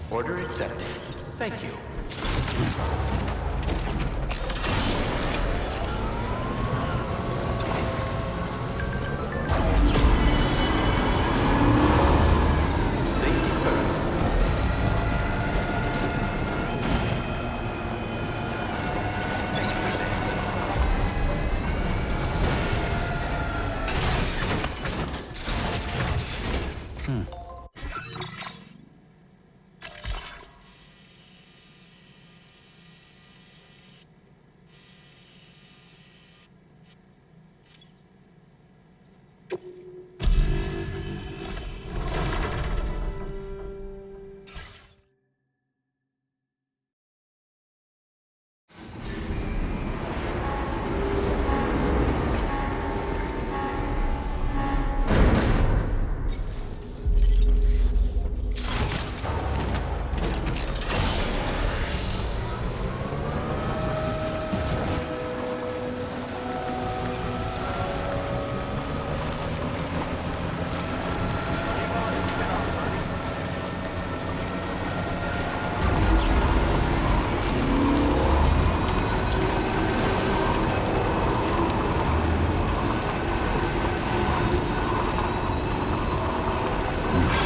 Order accepted. Thank you. Safety first. Thank you for saying.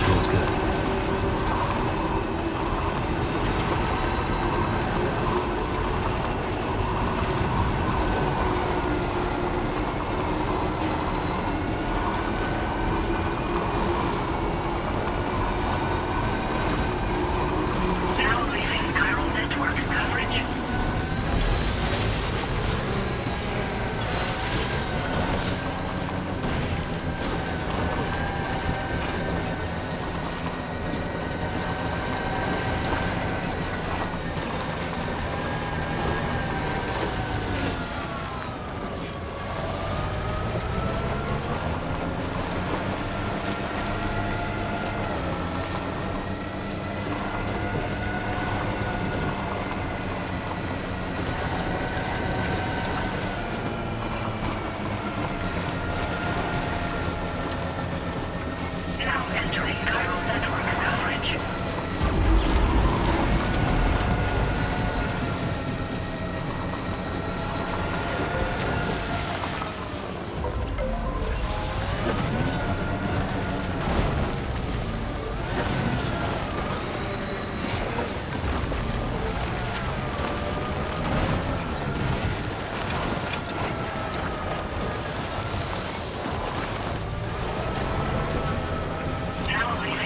Feels good. Now leaving chiral network coverage. Now entering chiral network coverage. Now leaving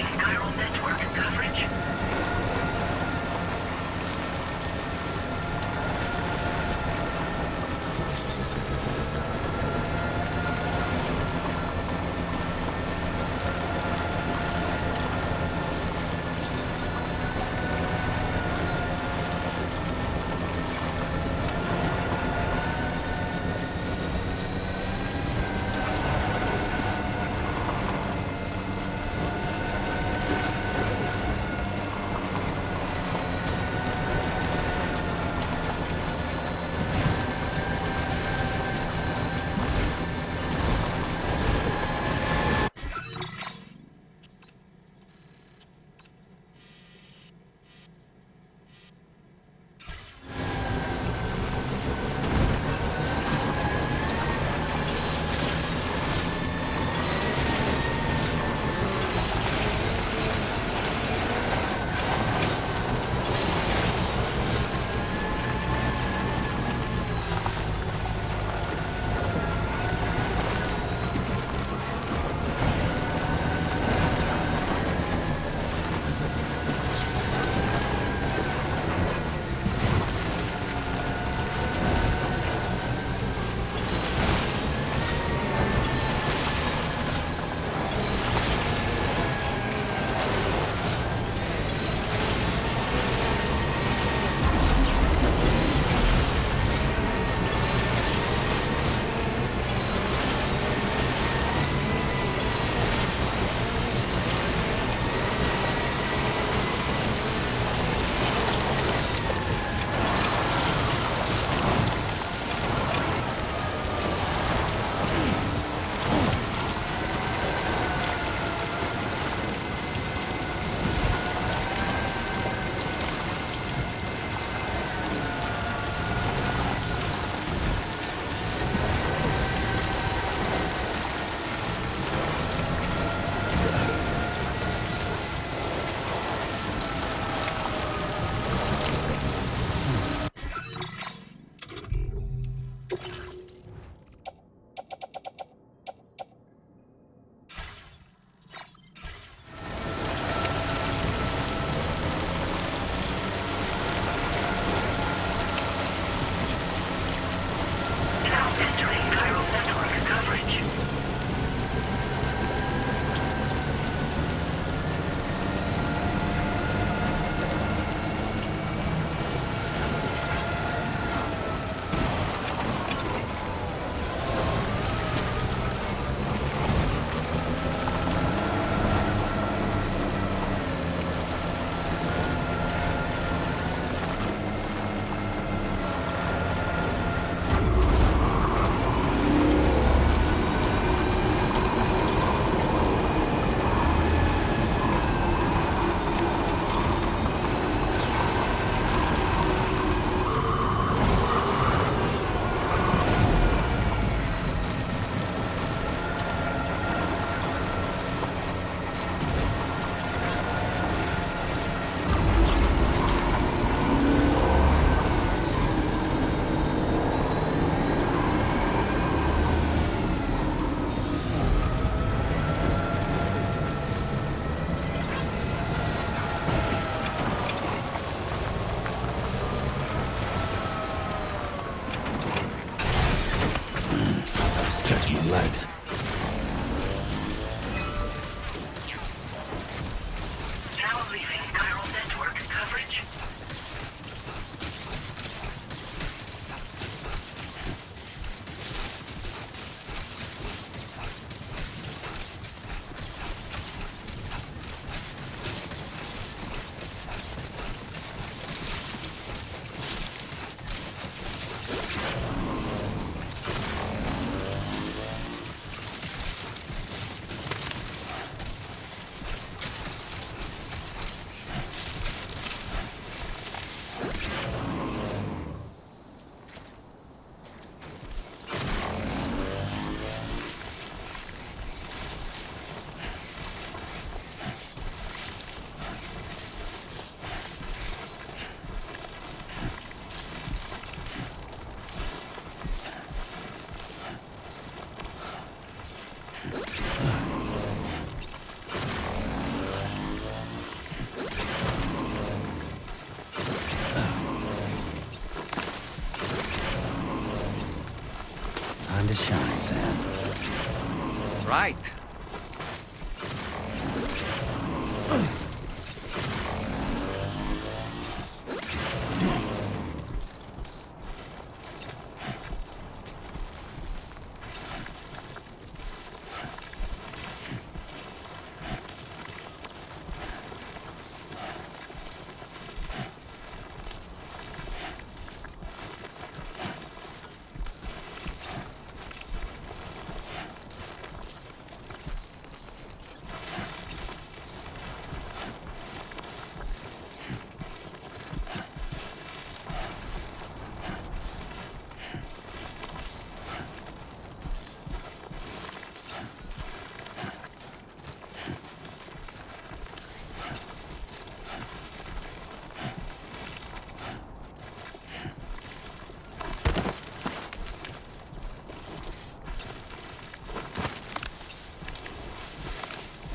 right.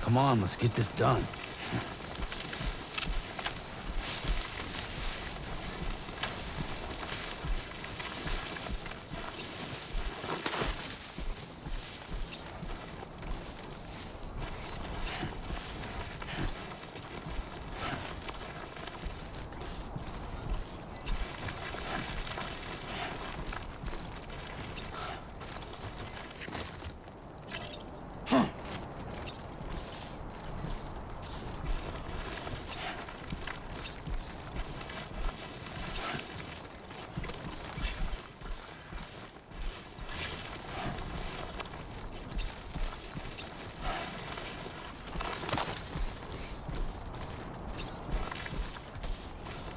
Come on, let's get this done.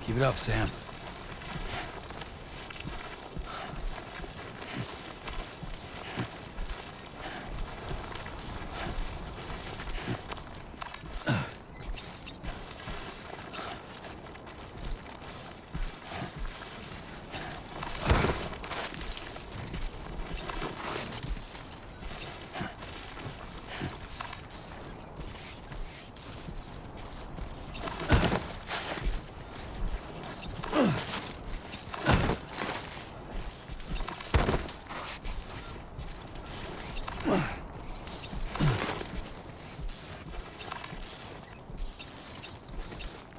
Keep it up, Sam.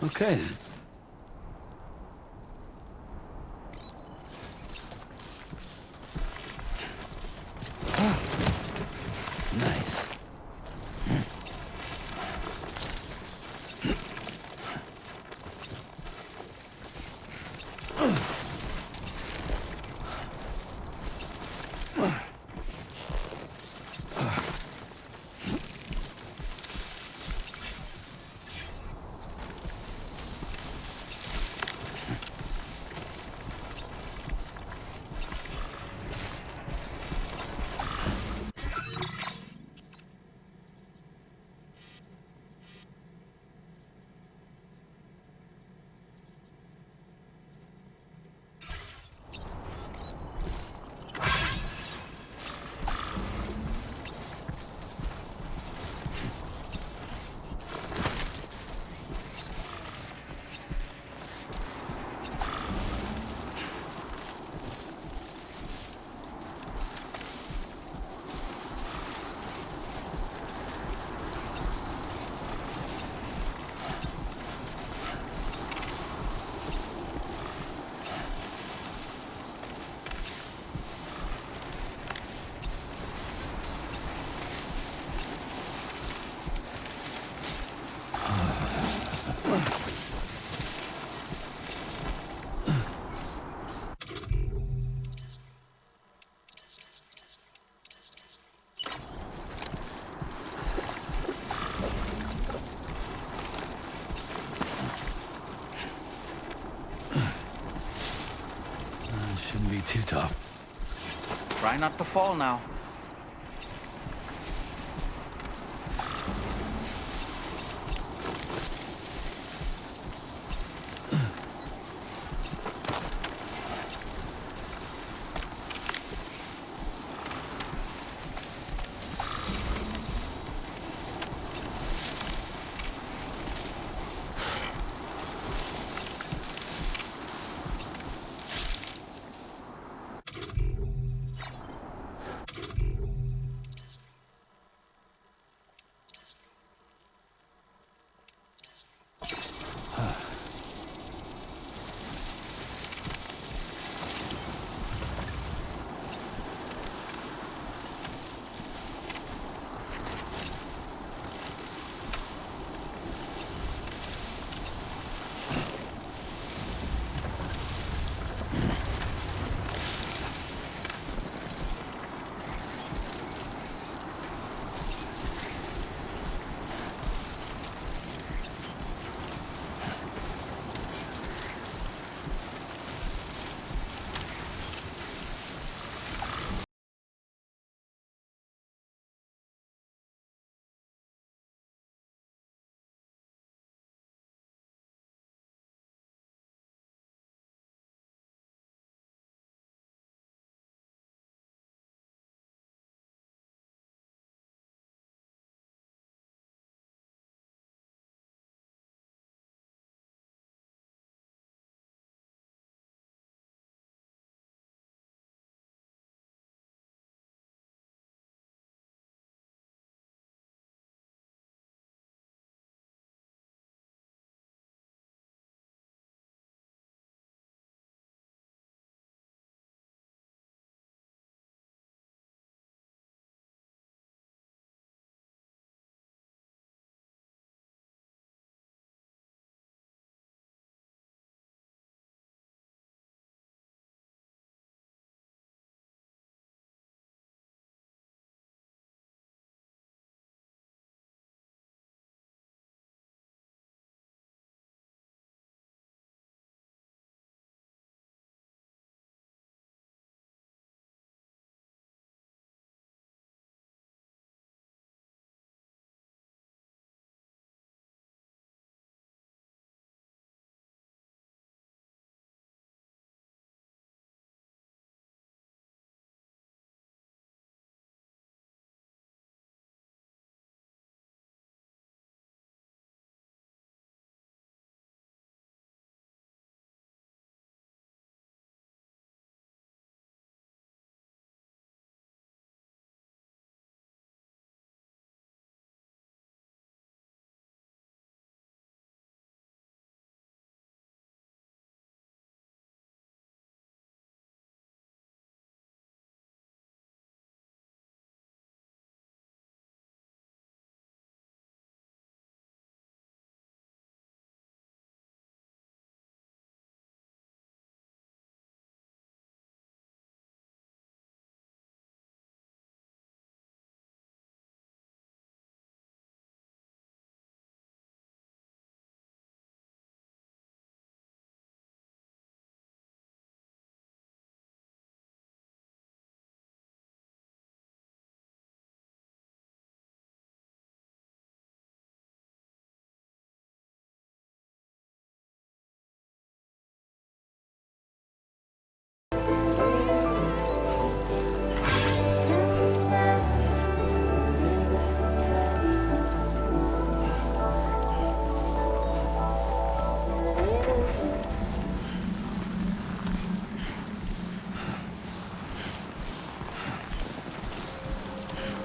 Okay, then. Nice. Shouldn't be too tough. Try not to fall now.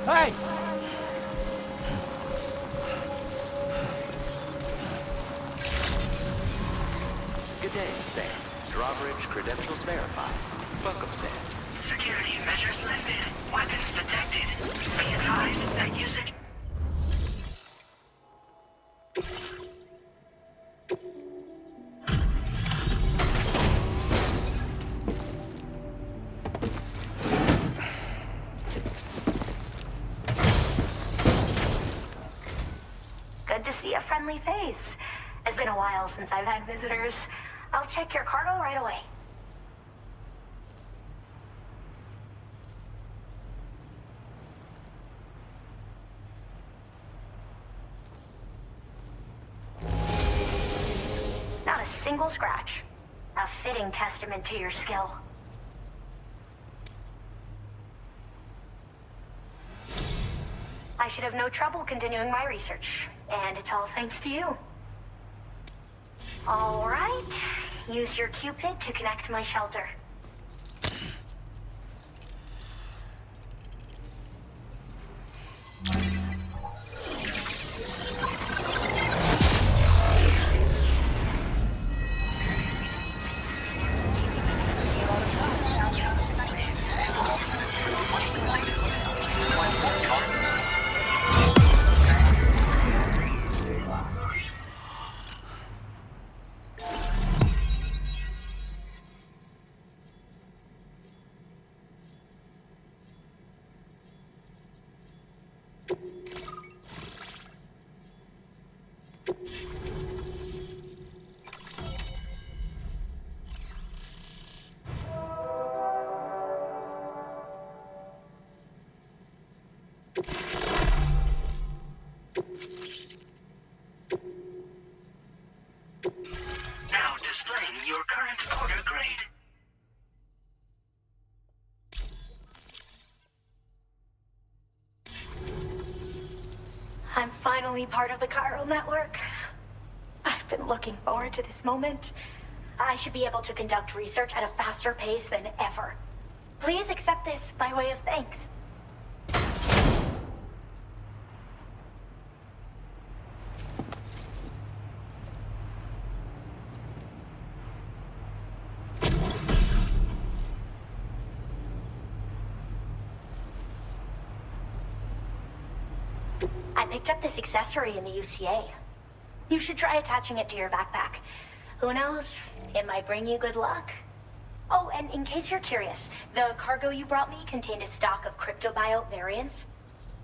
Hey! Good day, Sam. Drawbridge credentials verified. Welcome, Sam. Security measures lifted. Weapons detected. Be advised that usage... Good to see a friendly face. It's been a while since I've had visitors. I'll check your cargo right away. Not a single scratch. A fitting testament to your skill. I should have no trouble continuing my research, and it's all thanks to you. All right, use your Cupid to connect to my shelter. Now displaying your current order grade. I'm finally part of the chiral network. I've been looking forward to this moment. I should be able to conduct research at a faster pace than ever. Please accept this by way of thanks. I picked up this accessory in the UCA. You should try attaching it to your backpack. Who knows? It might bring you good luck. Oh, and in case you're curious, the cargo you brought me contained a stock of cryptobiote variants.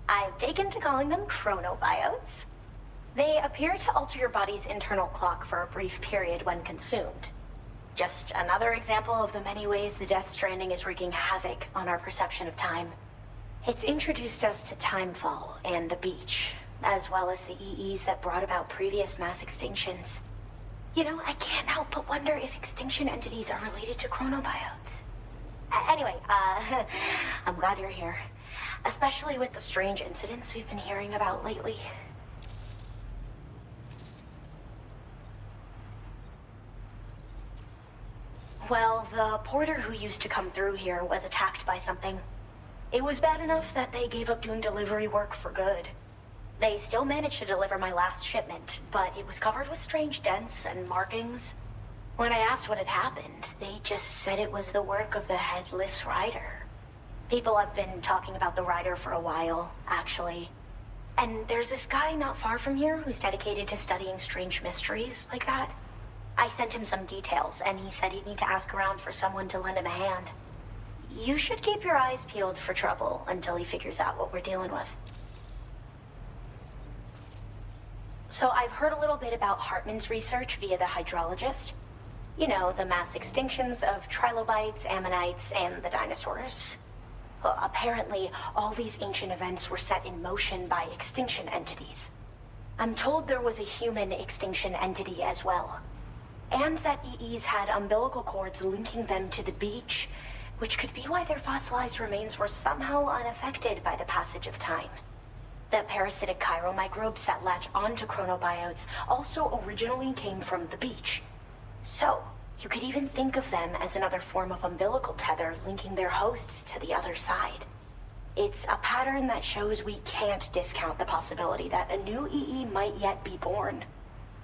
I've taken to calling them chronobiotes. They appear to alter your body's internal clock for a brief period when consumed. Just another example of the many ways the Death Stranding is wreaking havoc on our perception of time. It's introduced us to Timefall and the beach, as well as the EEs that brought about previous mass extinctions. You know, I can't help but wonder if extinction entities are related to chronobiotes. Anyway, I'm glad you're here. Especially with the strange incidents we've been hearing about lately. Well, the porter who used to come through here was attacked by something. It was bad enough that they gave up doing delivery work for good. They still managed to deliver my last shipment, but it was covered with strange dents and markings. When I asked what had happened, they just said it was the work of the Headless Rider. People have been talking about the Rider for a while, actually. And there's this guy not far from here who's dedicated to studying strange mysteries like that. I sent him some details, and he said he'd need to ask around for someone to lend him a hand. You should keep your eyes peeled for trouble until he figures out what we're dealing with. So I've heard a little bit about Hartman's research via the hydrologist. You know, the mass extinctions of trilobites, ammonites, and the dinosaurs. Well, apparently, all these ancient events were set in motion by extinction entities. I'm told there was a human extinction entity as well. And that EEs had umbilical cords linking them to the beach, which could be why their fossilized remains were somehow unaffected by the passage of time. The parasitic chiromicrobes that latch onto chronobiotes also originally came from the beach. So, you could even think of them as another form of umbilical tether linking their hosts to the other side. It's a pattern that shows we can't discount the possibility that a new EE might yet be born.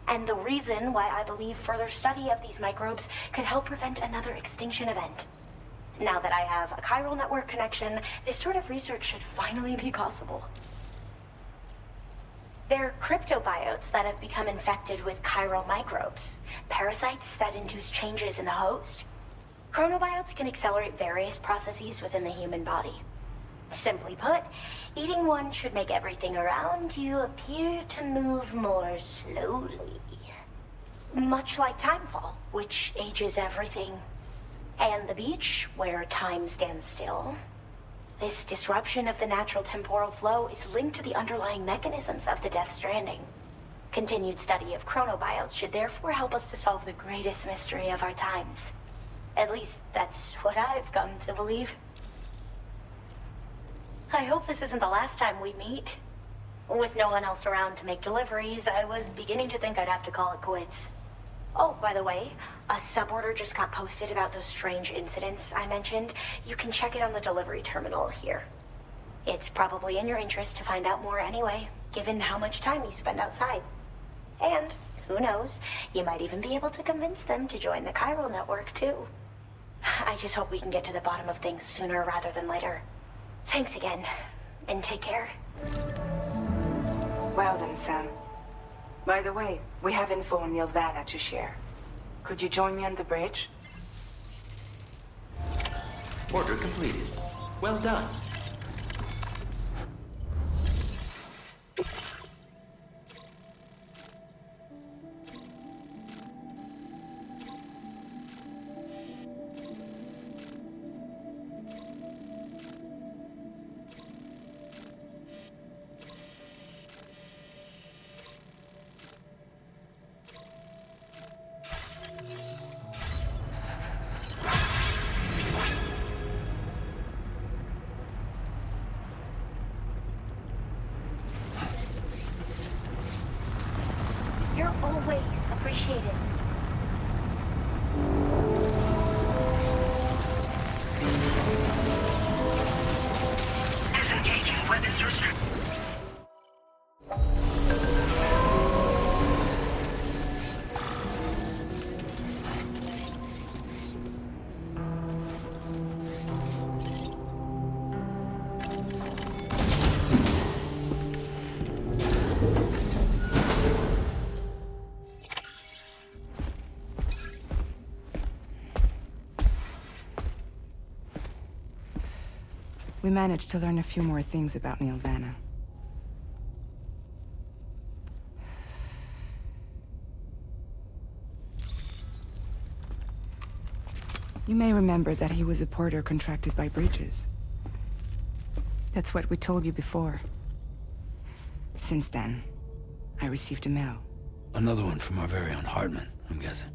And the reason why I believe further study of these microbes could help prevent another extinction event. Now that I have a chiral network connection, this sort of research should finally be possible. They're cryptobiotes that have become infected with chiral microbes, parasites that induce changes in the host. Chronobiotes can accelerate various processes within the human body. Simply put, eating one should make everything around you appear to move more slowly. Much like timefall, which ages everything. And the beach, where time stands still. This disruption of the natural temporal flow is linked to the underlying mechanisms of the Death Stranding. Continued study of chronobiotes should therefore help us to solve the greatest mystery of our times. At least, that's what I've come to believe. I hope this isn't the last time we meet. With no one else around to make deliveries, I was beginning to think I'd have to call it quits. Oh, by the way, a suborder just got posted about those strange incidents I mentioned. You can check it on the delivery terminal here. It's probably in your interest to find out more anyway, given how much time you spend outside. And, who knows, you might even be able to convince them to join the chiral network, too. I just hope we can get to the bottom of things sooner rather than later. Thanks again, and take care. Well then, Sam. By the way, we have info on Nilvana to share. Could you join me on the bridge? Order completed. Well done. You're always appreciated. Disengaging weapons restricted. We managed to learn a few more things about Nilvana. You may remember that he was a porter contracted by Bridges. That's what we told you before. Since then, I received a mail. Another one from our very own Hartman, I'm guessing.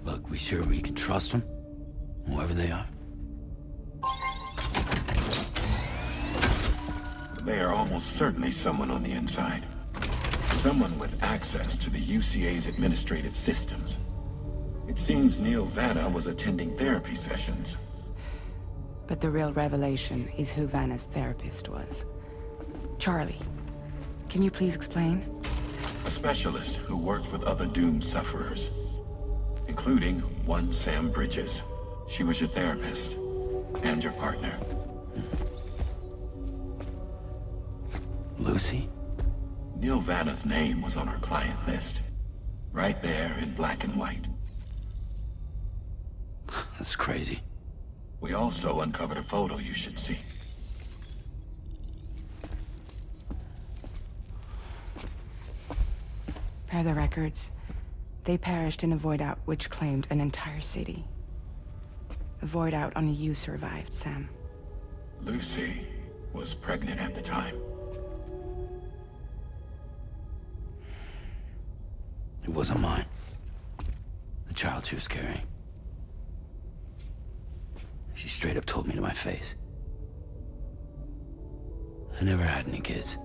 Look, we sure we can trust them? Whoever they are? They are almost certainly someone on the inside. Someone with access to the UCA's administrative systems. It seems Neil Vanna was attending therapy sessions. But the real revelation is who Vanna's therapist was. Charlie, can you please explain? A specialist who worked with other doomed sufferers, including one Sam Bridges. She was your therapist and your partner. Lucy? Neil Vanna's name was on her client list. Right there in black and white. That's crazy. We also uncovered a photo you should see. Per the records, they perished in a void out which claimed an entire city. A void out only you survived, Sam. Lucy was pregnant at the time. It wasn't mine. The child she was carrying. She straight up told me to my face. I never had any kids.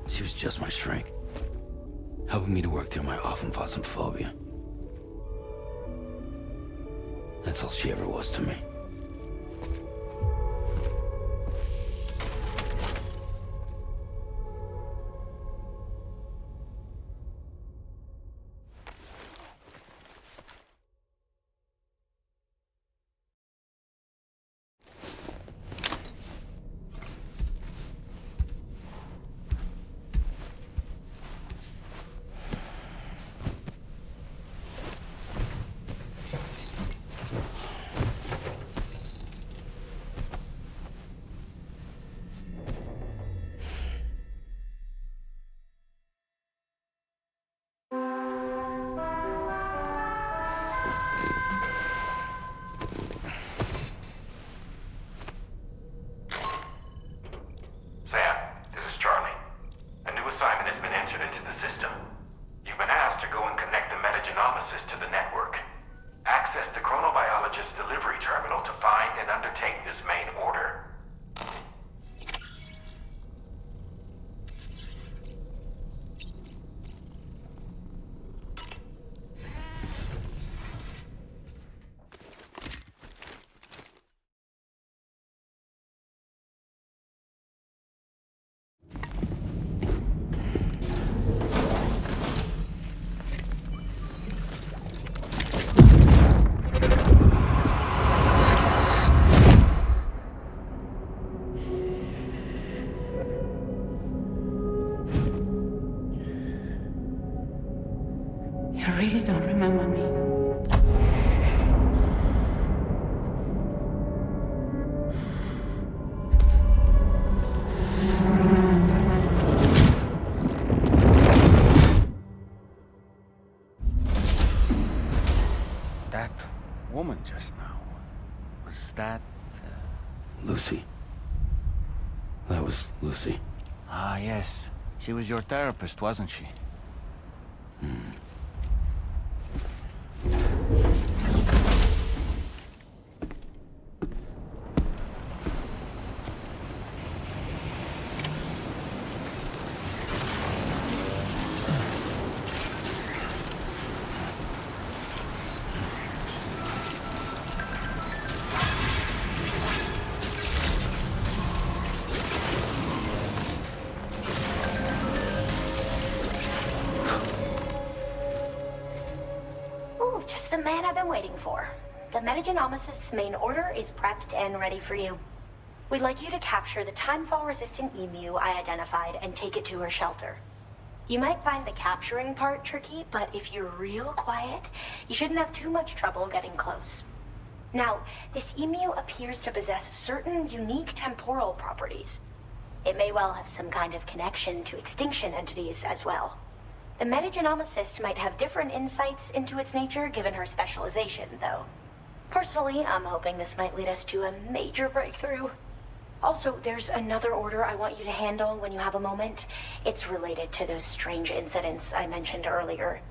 She was just my shrink, helping me to work through my often phobia. That's all she ever was to me. Sam, this is Charlie. A new assignment has been entered into the system. You've been asked to go and connect the metagenomicist to the network. Access the chronobiologist delivery terminal to find and undertake this main order. You really don't remember me. That woman just now, was that... Lucy. That was Lucy. Ah, yes. She was your therapist, wasn't she? Ooh, just the man I've been waiting for. The metagenomicist's main order is prepped and ready for you. We'd like you to capture the timefall-resistant emu I identified and take it to her shelter. You might find the capturing part tricky, but if you're real quiet, you shouldn't have too much trouble getting close. Now, this emu appears to possess certain unique temporal properties. It may well have some kind of connection to extinction entities as well. The metagenomicist might have different insights into its nature given her specialization, though. Personally, I'm hoping this might lead us to a major breakthrough. Also, there's another order I want you to handle when you have a moment. It's related to those strange incidents I mentioned earlier.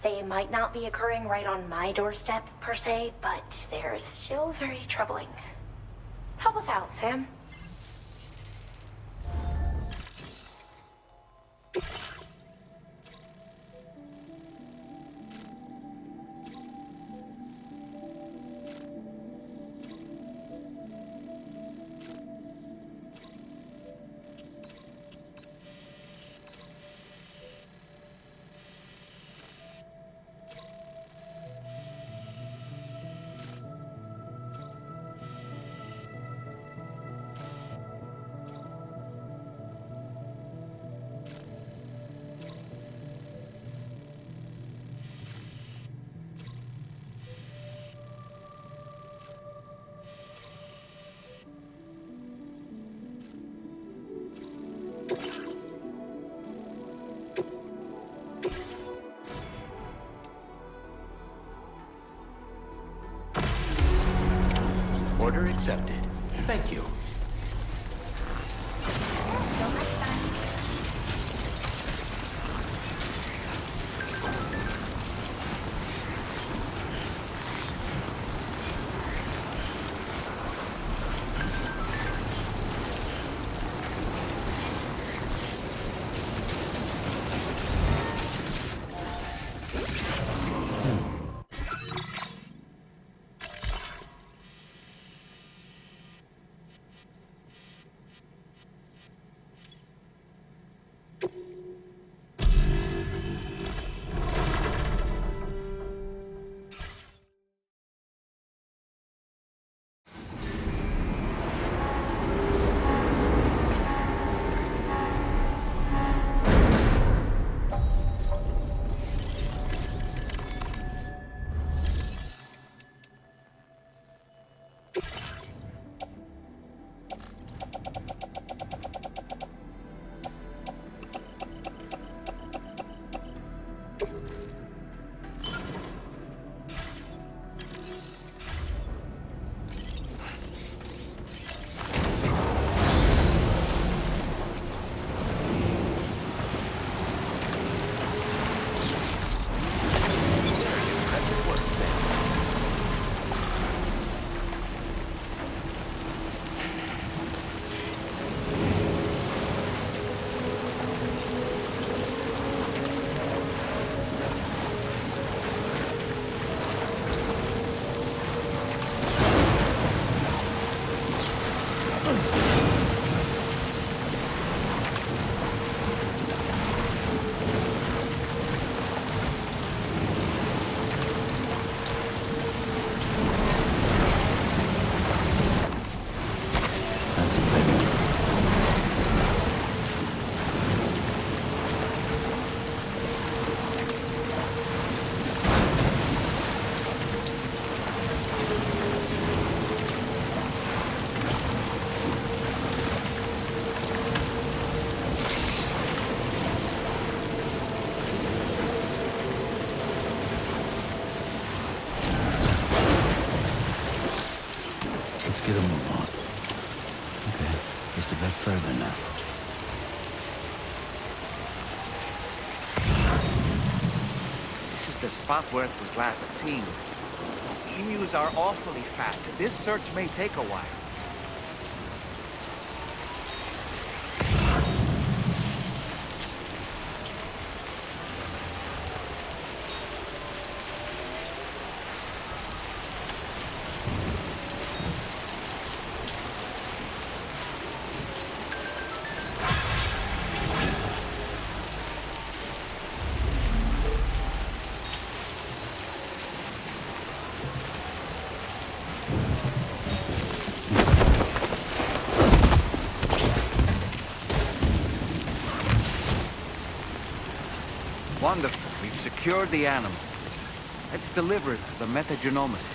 They might not be occurring right on my doorstep, per se, but they're still very troubling. Help us out, Sam. Order accepted. Thank you. That's a big one. Let's get a move on. Okay, just a bit further now. This is the spot where it was last seen. Emus are awfully fast. This search may take a while. Wonderful. We've secured the animal. Let's deliver it to the metagenomicist.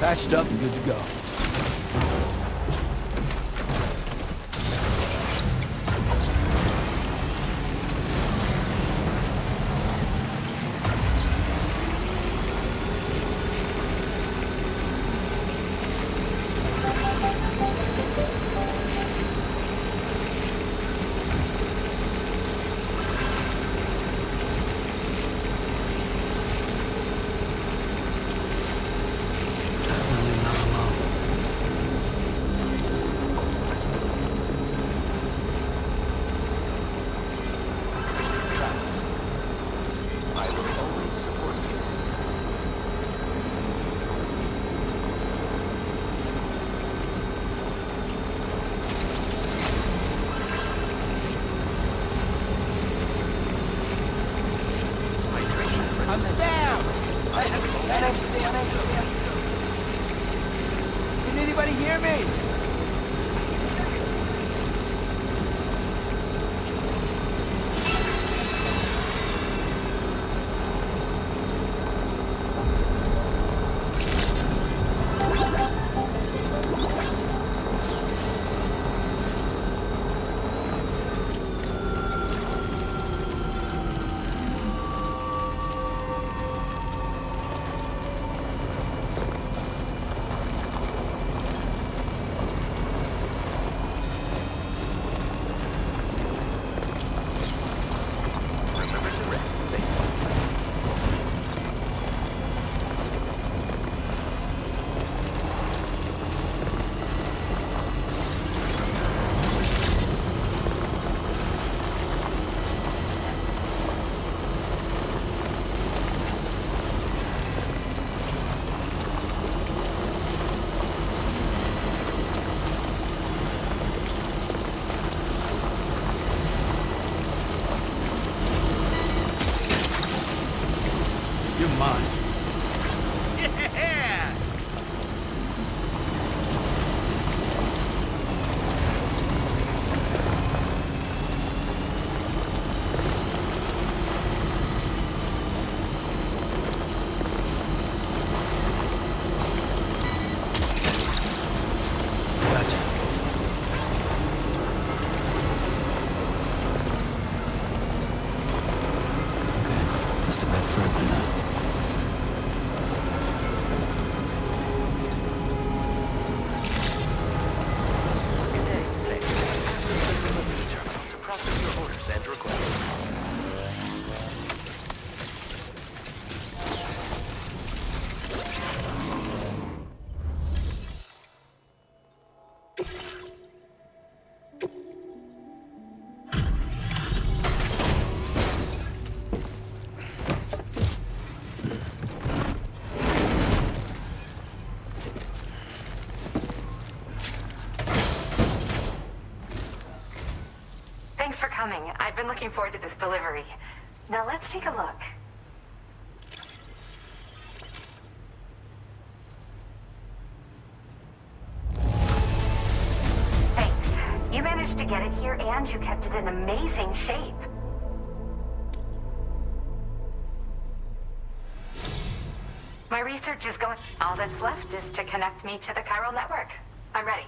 Patched up and good to go. Definitely not alone. I will always support you. I'm Sam! Can anybody hear me? Remember to rest safely. You're mine. Yeah! Gotcha. Okay, just a bit further now. Good day, Sam. Please remember the terminal to process your orders and requests. Thanks for coming. I've been looking forward to this delivery. Now let's take a look. Thanks. You managed to get it here and you kept it in amazing shape. My research is going... All that's left is to connect me to the chiral network. I'm ready.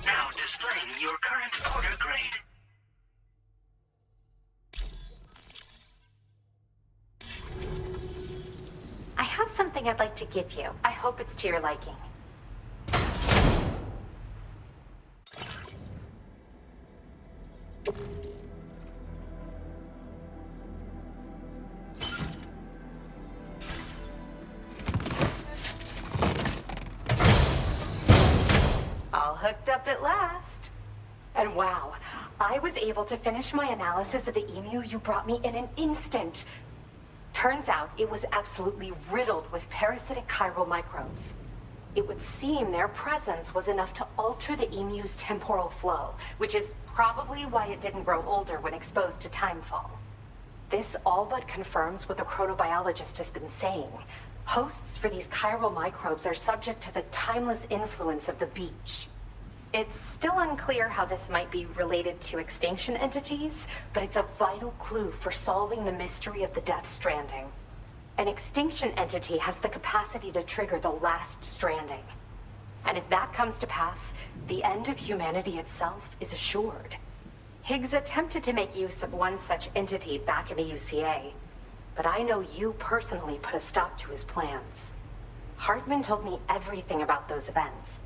Now displaying your current order grade. I have something I'd like to give you. I hope it's to your liking. up at last. And wow, I was able to finish my analysis of the emu you brought me in an instant. Turns out it was absolutely riddled with parasitic chiral microbes. It would seem their presence was enough to alter the emu's temporal flow, which is probably why it didn't grow older when exposed to timefall. This all but confirms what the chronobiologist has been saying. Hosts for these chiral microbes are subject to the timeless influence of the beach. It's still unclear how this might be related to extinction entities, but it's a vital clue for solving the mystery of the Death Stranding. An extinction entity has the capacity to trigger the last stranding. And if that comes to pass, the end of humanity itself is assured. Higgs attempted to make use of one such entity back in the UCA, but I know you personally put a stop to his plans. Hartman told me everything about those events.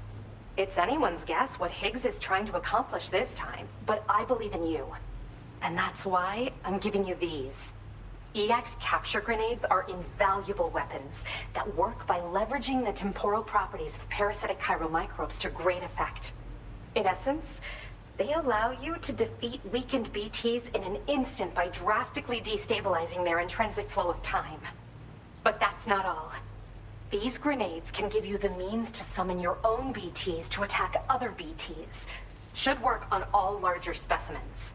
It's anyone's guess what Higgs is trying to accomplish this time, but I believe in you. And that's why I'm giving you these. EX capture grenades are invaluable weapons that work by leveraging the temporal properties of parasitic chiral microbes to great effect. In essence, they allow you to defeat weakened BTs in an instant by drastically destabilizing their intrinsic flow of time. But that's not all. These grenades can give you the means to summon your own BTs to attack other BTs. Should work on all larger specimens.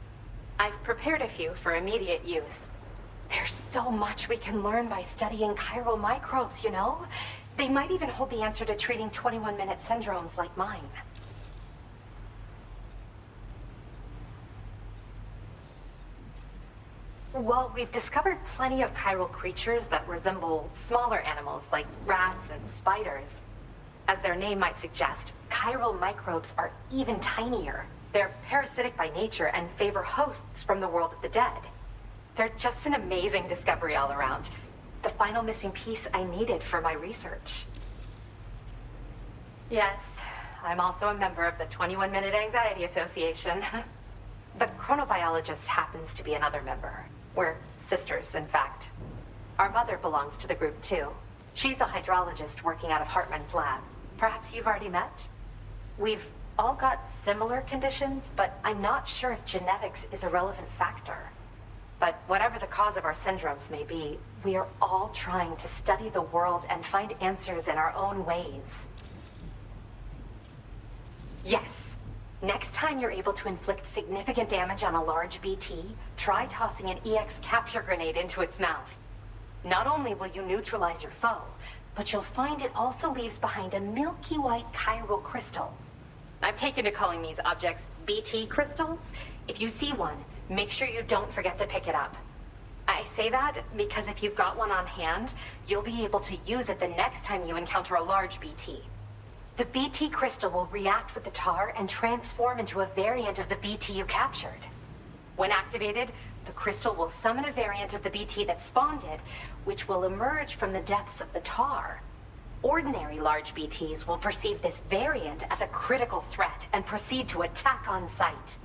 I've prepared a few for immediate use. There's so much we can learn by studying chiral microbes, you know? They might even hold the answer to treating 21-minute syndromes like mine. Well, we've discovered plenty of chiral creatures that resemble smaller animals like rats and spiders. As their name might suggest, chiral microbes are even tinier. They're parasitic by nature and favor hosts from the world of the dead. They're just an amazing discovery all around. The final missing piece I needed for my research. Yes, I'm also a member of the 21-Minute Anxiety Association. The chronobiologist happens to be another member. We're sisters, in fact. Our mother belongs to the group, too. She's a hydrologist working out of Hartman's lab. Perhaps you've already met? We've all got similar conditions, but I'm not sure if genetics is a relevant factor. But whatever the cause of our syndromes may be, we are all trying to study the world and find answers in our own ways. Yes. Next time you're able to inflict significant damage on a large BT, try tossing an EX capture grenade into its mouth. Not only will you neutralize your foe, but you'll find it also leaves behind a milky white chiral crystal. I've taken to calling these objects BT crystals. If you see one, make sure you don't forget to pick it up. I say that because if you've got one on hand, you'll be able to use it the next time you encounter a large BT. The BT crystal will react with the tar and transform into a variant of the BT you captured. When activated, the crystal will summon a variant of the BT that spawned it, which will emerge from the depths of the tar. Ordinary large BTs will perceive this variant as a critical threat and proceed to attack on sight.